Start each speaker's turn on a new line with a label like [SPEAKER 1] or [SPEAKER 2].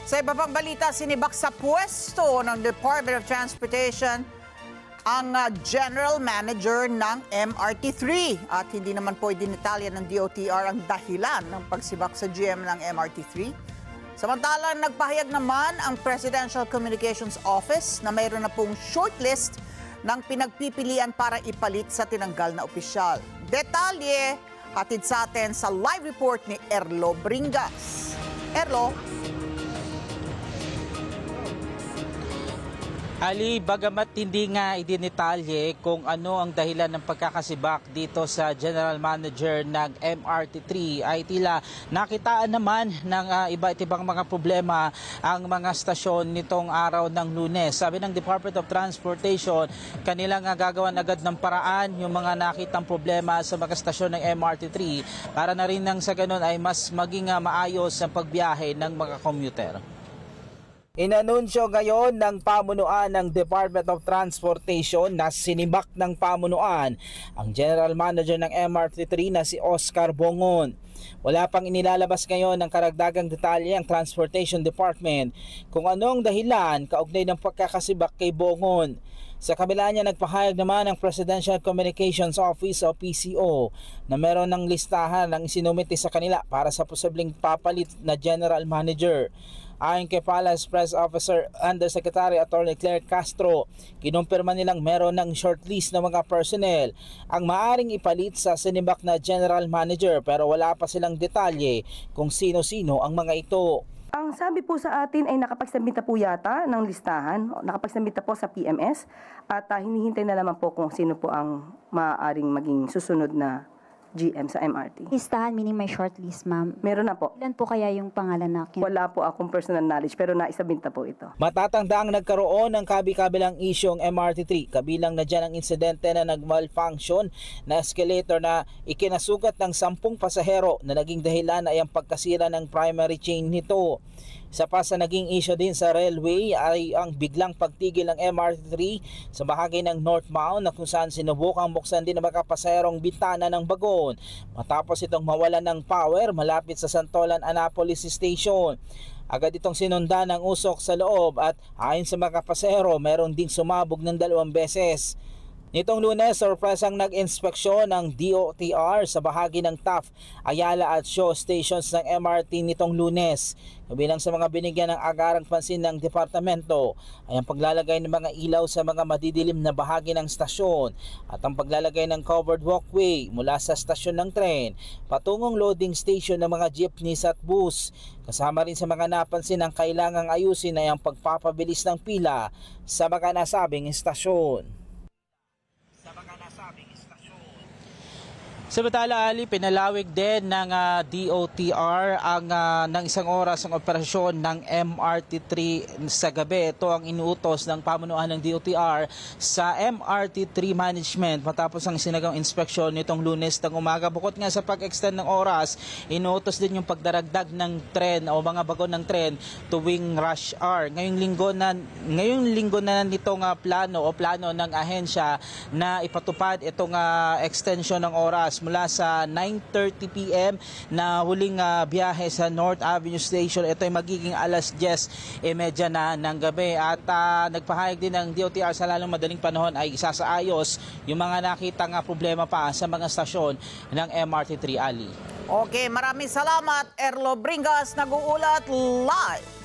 [SPEAKER 1] Sa iba pang balita, sinibak sa pwesto ng Department of Transportation ang General Manager ng MRT3. At hindi naman po idinitalya ng DOTR ang dahilan ng pagsibak sa GM ng MRT3. Samantalang nagpahayag naman ang Presidential Communications Office na mayroon na pong shortlist ng pinagpipilian para ipalit sa tinanggal na opisyal. Detalye, hatid sa atin sa live report ni Erlo Bringas. Erlo?
[SPEAKER 2] Ali, bagamat hindi nga idinitalye kung ano ang dahilan ng pagkakasibak dito sa General Manager ng MRT3 ay tila nakitaan naman ng iba't ibang mga problema ang mga stasyon nitong araw ng Lunes. Sabi ng Department of Transportation, kanilang gagawan agad ng paraan yung mga nakitang problema sa mga stasyon ng MRT3 para na rin nang sa ganun ay mas maging maayos ang pagbiyahe ng mga commuter. Inanunsyo ngayon ng pamunuan ng Department of Transportation na sinibak ng pamunuan ang General Manager ng MRT3 na si Oscar Bongon. Wala pang inilalabas ngayon ng karagdagang detalye ang Transportation Department kung anong dahilan kaugnay ng pagkakasibak kay Bongon. Sa kabila niya, nagpahayag naman ang Presidential Communications Office o PCO na meron ng listahan ng isinumiti sa kanila para sa posibleng papalit na General Manager. Ayon kay Palace Press Officer Undersecretary Attorney Claire Castro, kinumpirma nilang meron ng shortlist ng mga personnel ang maaring ipalit sa sinibak na General Manager pero wala pa silang detalye kung sino-sino ang mga ito.
[SPEAKER 3] Ang sabi po sa atin ay nakapagsubmit na po yata ng listahan, nakapagsubmit na po sa PMS at hinihintay na naman po kung sino po ang maaaring maging susunod na GM sa MRT.
[SPEAKER 4] Listahan, meaning may shortlist, ma'am.
[SPEAKER 3] Meron na po.
[SPEAKER 4] Ilan po kaya yung pangalan na?
[SPEAKER 3] Wala po akong personal knowledge pero naisabinta po ito.
[SPEAKER 2] Matatangdaang nagkaroon ng kabi-kabilang isyong MRT3. Kabilang na dyan ang insidente na nag-malfunction na escalator na ikinasugat ng 10 pasahero na naging dahilan ay ang pagkasira ng primary chain nito. Isa pa sa naging issue din sa railway ay ang biglang pagtigil ng MRT3 sa bahagi ng northbound na kung saan sinubukang buksan din ng mga pasaherong bintana ng bagon matapos itong mawalan ng power malapit sa Santolan Annapolis Station. Agad itong sinundan ng usok sa loob at ayon sa mga pasahero meron ding sumabog ng 2 beses. Nitong Lunes, sorpresang nag-inspeksyon ng DOTR sa bahagi ng TAF, Ayala at Shaw stations ng MRT nitong Lunes. Kabilang sa mga binigyan ng agarang pansin ng departamento ay ang paglalagay ng mga ilaw sa mga madidilim na bahagi ng stasyon at ang paglalagay ng covered walkway mula sa stasyon ng tren patungong loading station ng mga jeepneys at bus. Kasama rin sa mga napansin ang kailangang ayusin ay ang pagpapabilis ng pila sa mga nasabing istasyon. Samantala, Ali, pinalawig din ng DOTR ang ng isang oras ang operasyon ng MRT3 sa gabi. Ito ang inuutos ng pamunuan ng DOTR sa MRT3 management matapos ang sinagang inspeksyon nitong Lunes ng umaga. Bukod nga sa pag-extend ng oras, inuutos din yung pagdaragdag ng tren o mga bagon ng tren tuwing rush hour. Ngayong linggo na nitong plano ng ahensya na ipatupad itong extension ng oras mula sa 9:30 PM na huling biyahe sa North Avenue Station. Ito ay magiging alas 10:30 na ng gabi at nagpahayag din ng DOTR sa lalong madaling panahon ay isasaayos yung mga nakitang problema pa sa mga stasyon ng MRT3, Ali.
[SPEAKER 1] Okay, maraming salamat Erlo Bringas, nag-uulat live